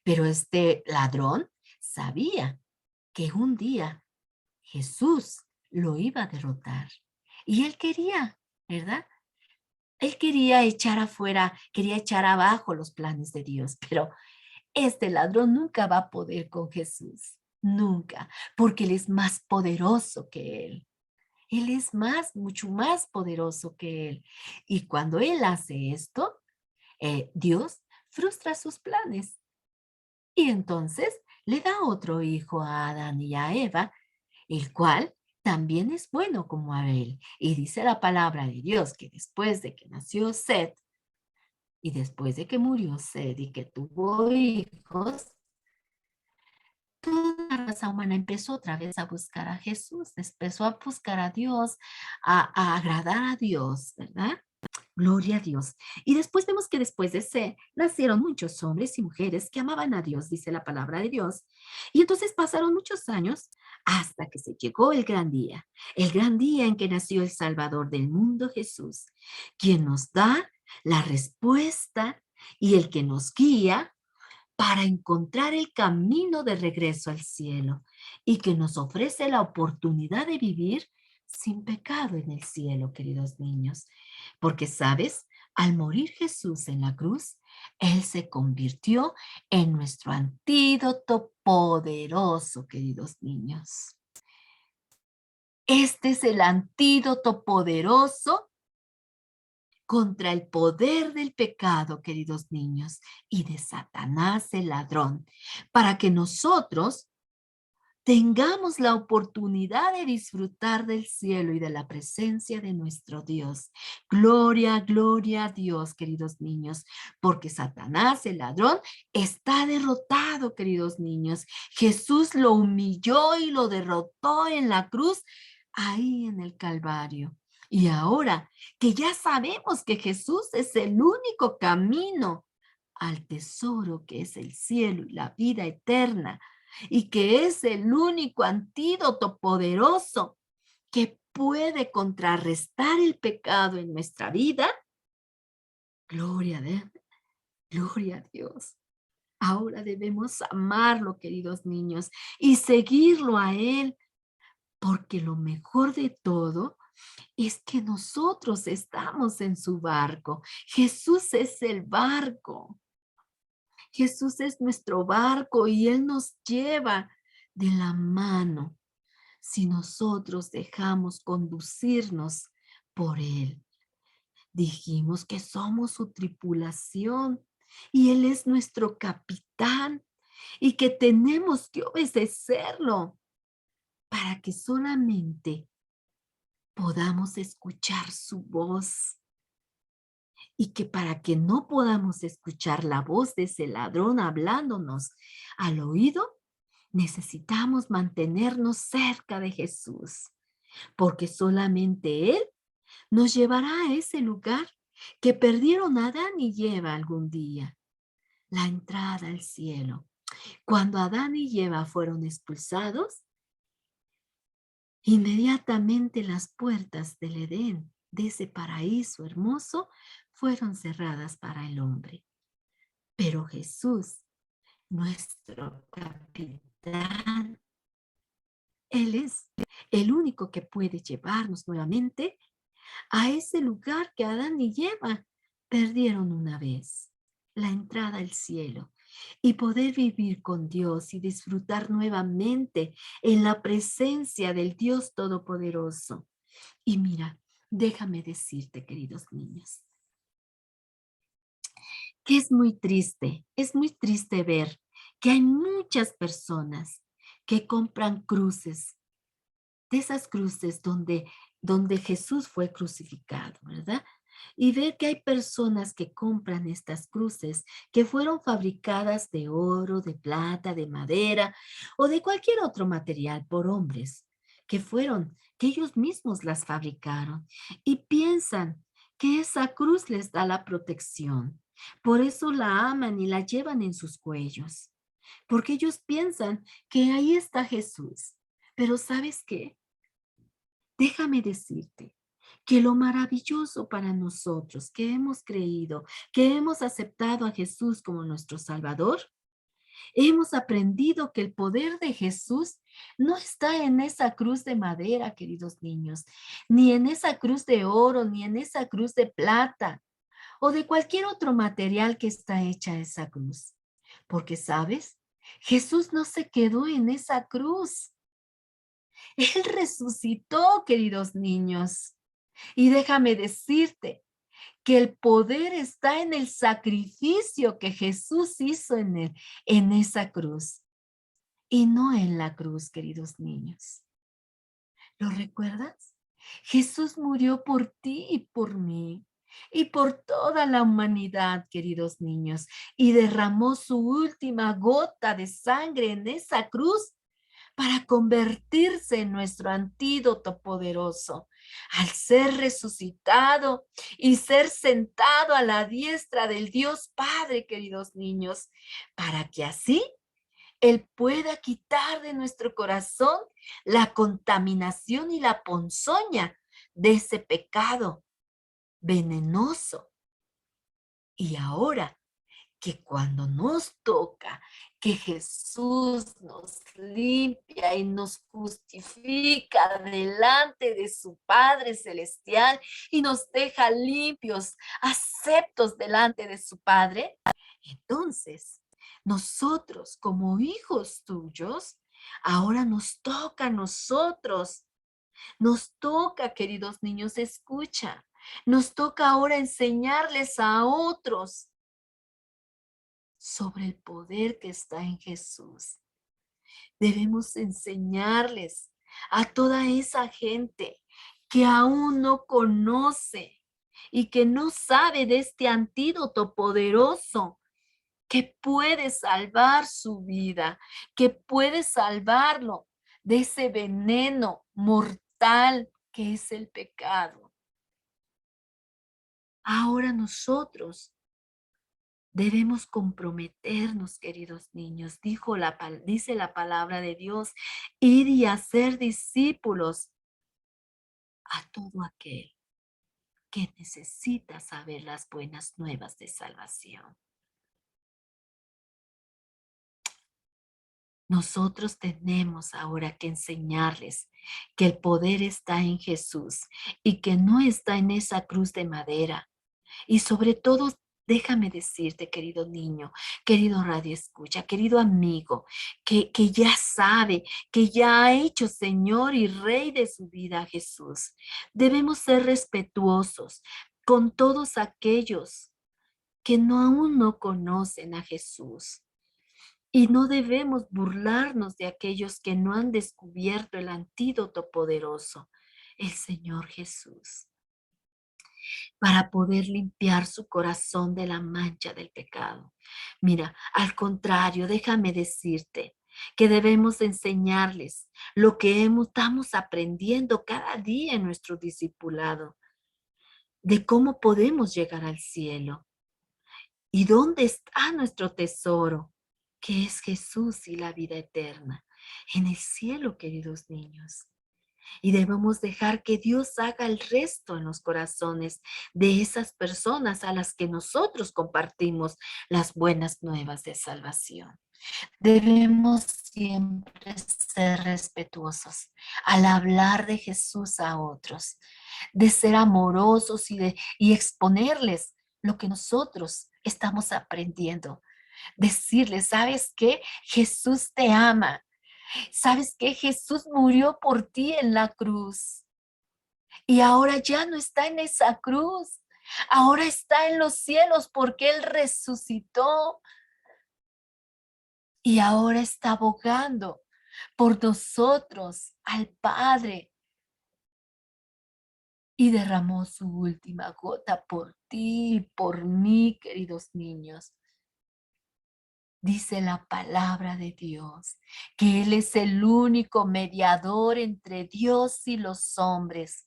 A: Pero este ladrón sabía que un día Jesús lo iba a derrotar y él quería, ¿verdad? Él quería echar afuera, quería echar abajo los planes de Dios, pero este ladrón nunca va a poder con Jesús, nunca, porque él es más poderoso que él. Él es mucho más poderoso que él. Y cuando él hace esto, Dios frustra sus planes. Y entonces le da otro hijo a Adán y a Eva, el cual también es bueno como Abel. Y dice la palabra de Dios que después de que nació Set, Y después de que murió Seth y que tuvo hijos, toda la raza humana empezó otra vez a buscar a Jesús, empezó a buscar a Dios, a agradar a Dios, ¿verdad? Gloria a Dios. Y después vemos que después de Seth nacieron muchos hombres y mujeres que amaban a Dios, dice la palabra de Dios. Y entonces pasaron muchos años hasta que se llegó el gran día en que nació el Salvador del mundo, Jesús, quien nos da la respuesta y el que nos guía para encontrar el camino de regreso al cielo y que nos ofrece la oportunidad de vivir sin pecado en el cielo, queridos niños. Porque, ¿sabes? Al morir Jesús en la cruz, Él se convirtió en nuestro antídoto poderoso, queridos niños. Este es el antídoto poderoso contra el poder del pecado, queridos niños, y de Satanás el ladrón, para que nosotros tengamos la oportunidad de disfrutar del cielo y de la presencia de nuestro Dios. Gloria, gloria a Dios, queridos niños, porque Satanás, el ladrón, está derrotado, queridos niños. Jesús lo humilló y lo derrotó en la cruz, ahí en el Calvario. Y ahora que ya sabemos que Jesús es el único camino al tesoro que es el cielo y la vida eterna, y que es el único antídoto poderoso que puede contrarrestar el pecado en nuestra vida. Gloria a Dios, gloria a Dios. Ahora debemos amarlo, queridos niños, y seguirlo a Él, porque lo mejor de todo es que nosotros estamos en su barco. Jesús es el barco. Jesús es nuestro barco y Él nos lleva de la mano si nosotros dejamos conducirnos por Él. Dijimos que somos su tripulación y Él es nuestro capitán y que tenemos que obedecerlo para que solamente podamos escuchar su voz y que para que no podamos escuchar la voz de ese ladrón hablándonos al oído, necesitamos mantenernos cerca de Jesús, porque solamente Él nos llevará a ese lugar que perdieron Adán y Eva algún día, la entrada al cielo. Cuando Adán y Eva fueron expulsados, inmediatamente las puertas del Edén, de ese paraíso hermoso, fueron cerradas para el hombre. Pero Jesús, nuestro capitán, Él es el único que puede llevarnos nuevamente a ese lugar que Adán y Eva perdieron una vez, la entrada al cielo, y poder vivir con Dios y disfrutar nuevamente en la presencia del Dios Todopoderoso. Y mira, déjame decirte, queridos niños, que es muy triste ver que hay muchas personas que compran cruces, de esas cruces donde Jesús fue crucificado, ¿verdad? Y ver que hay personas que compran estas cruces que fueron fabricadas de oro, de plata, de madera o de cualquier otro material por hombres que ellos mismos las fabricaron y piensan que esa cruz les da la protección. Por eso la aman y la llevan en sus cuellos, porque ellos piensan que ahí está Jesús. Pero ¿sabes qué? Déjame decirte que lo maravilloso para nosotros que hemos creído, que hemos aceptado a Jesús como nuestro Salvador, hemos aprendido que el poder de Jesús no está en esa cruz de madera, queridos niños, ni en esa cruz de oro, ni en esa cruz de plata o de cualquier otro material que está hecha esa cruz. Porque, ¿sabes? Jesús no se quedó en esa cruz. Él resucitó, queridos niños. Y déjame decirte que el poder está en el sacrificio que Jesús hizo en esa cruz y no en la cruz, queridos niños. ¿Lo recuerdas? Jesús murió por ti y por mí. y por toda la humanidad, queridos niños, y derramó su última gota de sangre en esa cruz para convertirse en nuestro antídoto poderoso. Al ser resucitado y ser sentado a la diestra del Dios Padre, queridos niños, para que así Él pueda quitar de nuestro corazón la contaminación y la ponzoña de ese pecado venenoso. Y ahora que cuando nos toca que Jesús nos limpia y nos justifica delante de su Padre Celestial y nos deja limpios, aceptos delante de su Padre, entonces nosotros como hijos tuyos, ahora nos toca a nosotros, nos toca, queridos niños, escucha, nos toca ahora enseñarles a otros sobre el poder que está en Jesús. Debemos enseñarles a toda esa gente que aún no conoce y que no sabe de este antídoto poderoso que puede salvar su vida, que puede salvarlo de ese veneno mortal que es el pecado. Ahora nosotros debemos comprometernos, queridos niños. Dice la palabra de Dios, ir y hacer discípulos a todo aquel que necesita saber las buenas nuevas de salvación. Nosotros tenemos ahora que enseñarles que el poder está en Jesús y que no está en esa cruz de madera. Y sobre todo, déjame decirte, querido niño, querido radio escucha, querido amigo, que ya sabe, que ya ha hecho Señor y Rey de su vida a Jesús. Debemos ser respetuosos con todos aquellos que aún no conocen a Jesús. Y no debemos burlarnos de aquellos que no han descubierto el antídoto poderoso, el Señor Jesús, para poder limpiar su corazón de la mancha del pecado. Mira, al contrario, déjame decirte que debemos enseñarles lo que estamos aprendiendo cada día en nuestro discipulado, de cómo podemos llegar al cielo y dónde está nuestro tesoro, que es Jesús y la vida eterna, en el cielo, queridos niños. Y debemos dejar que Dios haga el resto en los corazones de esas personas a las que nosotros compartimos las buenas nuevas de salvación. Debemos siempre ser respetuosos al hablar de Jesús a otros, de ser amorosos y exponerles lo que nosotros estamos aprendiendo. Decirles, ¿sabes qué? Jesús te ama. ¿Sabes qué? Jesús murió por ti en la cruz y ahora ya no está en esa cruz. Ahora está en los cielos porque Él resucitó y ahora está abogando por nosotros al Padre y derramó su última gota por ti y por mí, queridos niños. Dice la palabra de Dios que Él es el único mediador entre Dios y los hombres,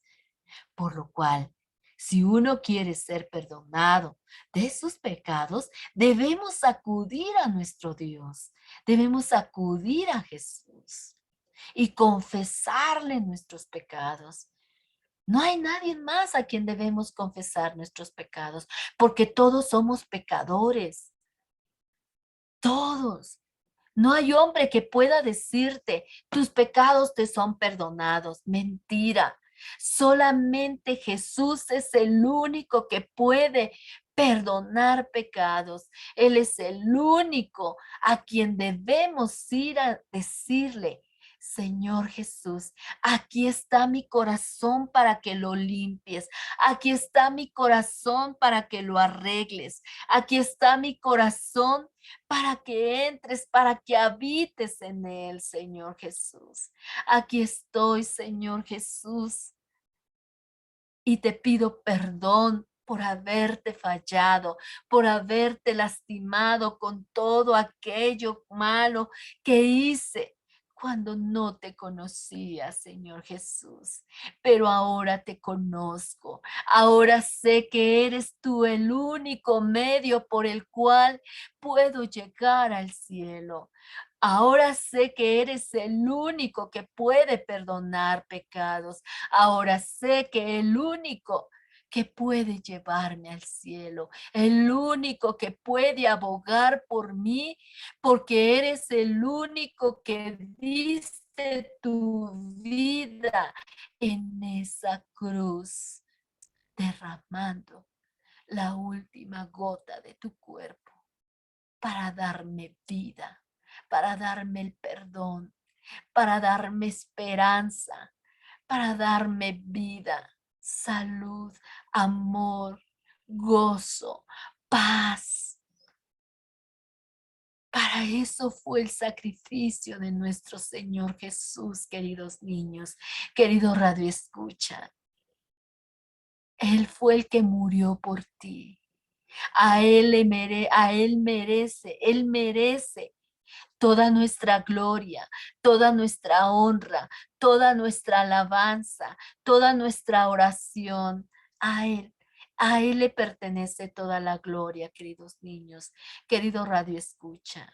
A: por lo cual, si uno quiere ser perdonado de sus pecados, debemos acudir a nuestro Dios, debemos acudir a Jesús y confesarle nuestros pecados. No hay nadie más a quien debemos confesar nuestros pecados, porque todos somos pecadores, todos. No hay hombre que pueda decirte, tus pecados te son perdonados. Mentira. Solamente Jesús es el único que puede perdonar pecados. Él es el único a quien debemos ir a decirle, Señor Jesús, aquí está mi corazón para que lo limpies. Aquí está mi corazón para que lo arregles. Aquí está mi corazón para que entres, para que habites en él, Señor Jesús. Aquí estoy, Señor Jesús, y te pido perdón por haberte fallado, por haberte lastimado con todo aquello malo que hice cuando no te conocía, Señor Jesús. Pero ahora te conozco. Ahora sé que eres tú el único medio por el cual puedo llegar al cielo. Ahora sé que eres el único que puede perdonar pecados. Ahora sé que el único que puede llevarme al cielo, el único que puede abogar por mí, porque eres el único que diste tu vida en esa cruz, derramando la última gota de tu cuerpo para darme vida, para darme el perdón, para darme esperanza, para darme vida, salud, amor, gozo, paz. Para eso fue el sacrificio de nuestro Señor Jesús, queridos niños, querido Radio Escucha. Él fue el que murió por ti. Él merece toda nuestra gloria, toda nuestra honra, toda nuestra alabanza, toda nuestra oración. A Él le pertenece toda la gloria, queridos niños, querido Radio Escucha.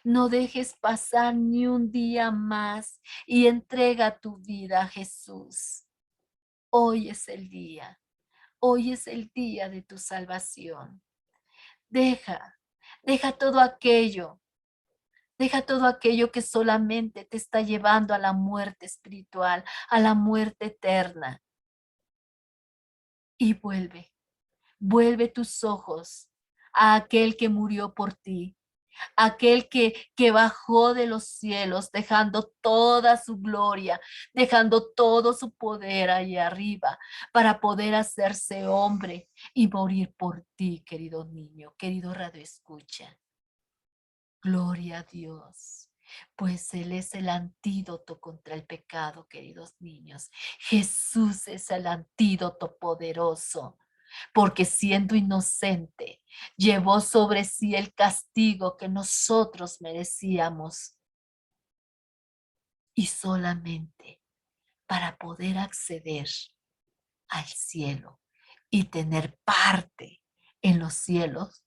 A: No dejes pasar ni un día más y entrega tu vida a Jesús. Hoy es el día. Hoy es el día de tu salvación. Deja, deja todo aquello. Deja todo aquello que solamente te está llevando a la muerte espiritual, a la muerte eterna. Y vuelve tus ojos a aquel que murió por ti, aquel que bajó de los cielos, dejando toda su gloria, dejando todo su poder ahí arriba, para poder hacerse hombre y morir por ti, querido niño, querido Radio Escucha. Gloria a Dios, pues Él es el antídoto contra el pecado, queridos niños. Jesús es el antídoto poderoso, porque siendo inocente, llevó sobre sí el castigo que nosotros merecíamos. Y solamente para poder acceder al cielo y tener parte en los cielos,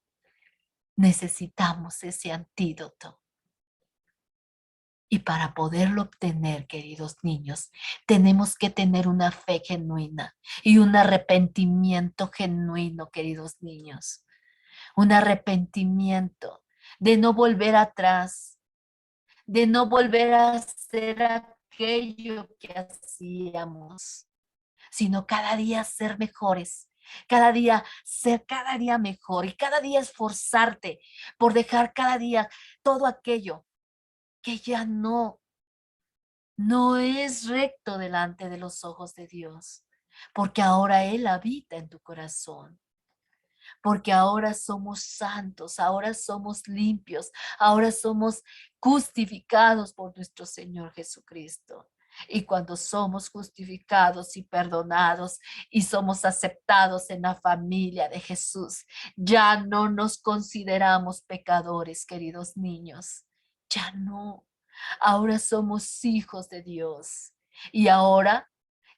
A: necesitamos ese antídoto. Y para poderlo obtener, queridos niños, tenemos que tener una fe genuina y un arrepentimiento genuino, queridos niños. Un arrepentimiento de no volver atrás, de no volver a hacer aquello que hacíamos, sino cada día ser mejores, cada día ser cada día mejor y cada día esforzarte por dejar cada día todo aquello que ya no es recto delante de los ojos de Dios, porque ahora Él habita en tu corazón, porque ahora somos santos, ahora somos limpios, ahora somos justificados por nuestro Señor Jesucristo. Y cuando somos justificados y perdonados y somos aceptados en la familia de Jesús, ya no nos consideramos pecadores, queridos niños. Ya no. Ahora somos hijos de Dios y ahora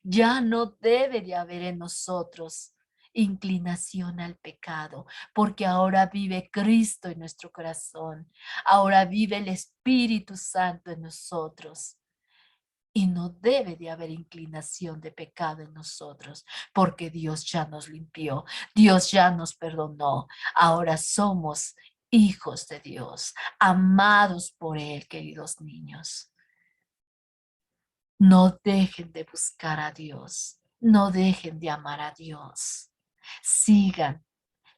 A: ya no debe de haber en nosotros inclinación al pecado, porque ahora vive Cristo en nuestro corazón, ahora vive el Espíritu Santo en nosotros. Y no debe de haber inclinación de pecado en nosotros, porque Dios ya nos limpió, Dios ya nos perdonó. Ahora somos hijos de Dios, amados por Él, queridos niños. No dejen de buscar a Dios, no dejen de amar a Dios. Sigan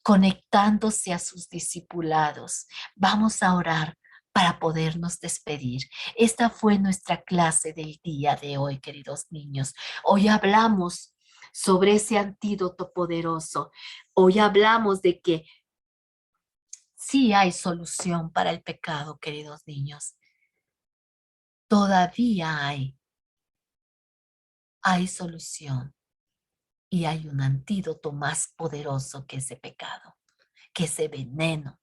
A: conectándose a sus discipulados. Vamos a orar para podernos despedir. Esta fue nuestra clase del día de hoy, queridos niños. Hoy hablamos sobre ese antídoto poderoso. Hoy hablamos de que sí hay solución para el pecado, queridos niños. Todavía hay solución. Y hay un antídoto más poderoso que ese pecado, que ese veneno.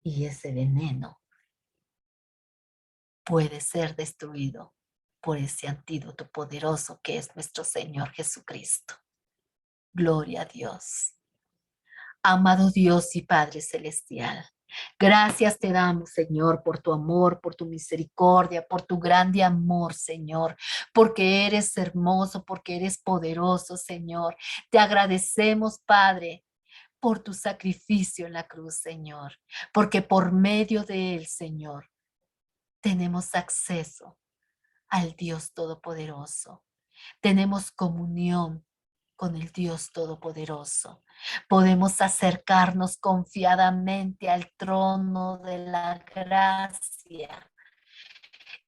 A: Y ese veneno puede ser destruido por ese antídoto poderoso que es nuestro Señor Jesucristo. Gloria a Dios. Amado Dios y Padre Celestial, gracias te damos, Señor, por tu amor, por tu misericordia, por tu grande amor, Señor, porque eres hermoso, porque eres poderoso, Señor. Te agradecemos, Padre, por tu sacrificio en la cruz, Señor, porque por medio de él, Señor, tenemos acceso al Dios Todopoderoso. Tenemos comunión con el Dios Todopoderoso. Podemos acercarnos confiadamente al trono de la gracia,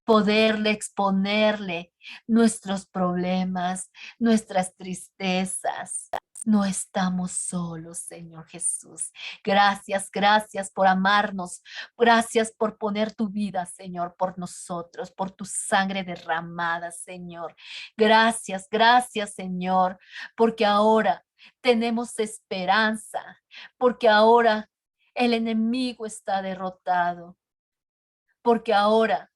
A: poderle exponerle nuestros problemas, nuestras tristezas. No estamos solos, Señor Jesús. Gracias, gracias por amarnos. Gracias por poner tu vida, Señor, por nosotros, por tu sangre derramada, Señor. Gracias, gracias, Señor, porque ahora tenemos esperanza, porque ahora el enemigo está derrotado, porque ahora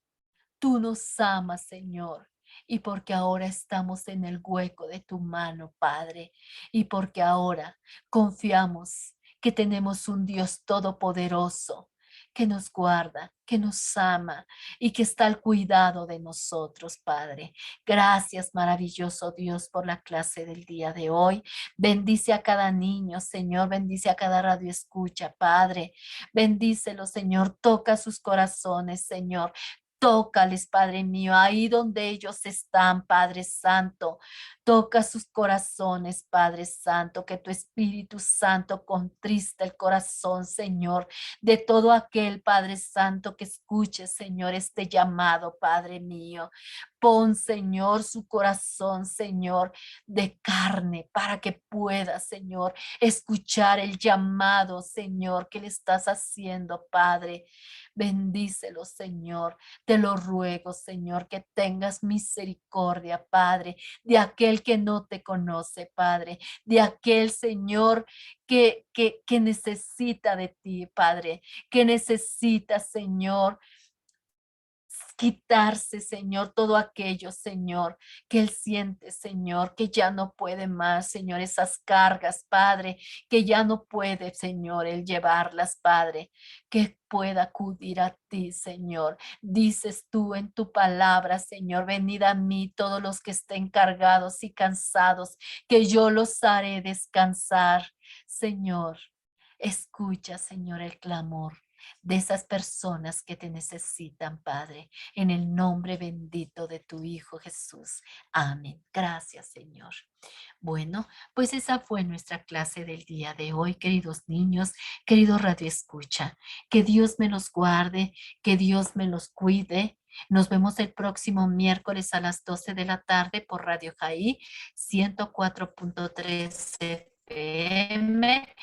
A: tú nos amas, Señor, y porque ahora estamos en el hueco de tu mano, Padre, y porque ahora confiamos que tenemos un Dios todopoderoso que nos guarda, que nos ama y que está al cuidado de nosotros, Padre. Gracias, maravilloso Dios, por la clase del día de hoy. Bendice a cada niño, Señor, bendice a cada radio escucha, Padre. Bendícelo, Señor, toca sus corazones, Señor. Tócales, Padre mío, ahí donde ellos están, Padre Santo. Toca sus corazones, Padre Santo, que tu Espíritu Santo contriste el corazón, Señor, de todo aquel, Padre Santo, que escuche, Señor, este llamado, Padre mío. Pon, Señor, su corazón, Señor, de carne para que pueda, Señor, escuchar el llamado, Señor, que le estás haciendo, Padre. Bendícelo, Señor. Te lo ruego, Señor, que tengas misericordia, Padre, de aquel que no te conoce, Padre, de aquel, Señor, que necesita de ti, Padre, que necesita, Señor, quitarse, Señor, todo aquello, Señor, que él siente, Señor, que ya no puede más, Señor, esas cargas, Padre, que ya no puede, Señor, el llevarlas, Padre, que pueda acudir a ti, Señor. Dices tú en tu palabra, Señor, venid a mí todos los que estén cargados y cansados, que yo los haré descansar, Señor. Escucha, Señor, el clamor de esas personas que te necesitan, Padre, en el nombre bendito de tu Hijo Jesús. Amén. Gracias, Señor. Bueno, pues esa fue nuestra clase del día de hoy, queridos niños, querido Radio Escucha. Que Dios me los guarde, que Dios me los cuide. Nos vemos el próximo miércoles a las 12 de la tarde por Radio Jaí 104.3 FM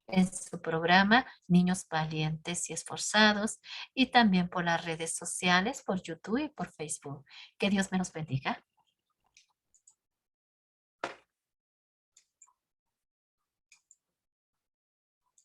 A: en su programa Niños Valientes y Esforzados y también por las redes sociales, por YouTube y por Facebook. Que Dios me los bendiga.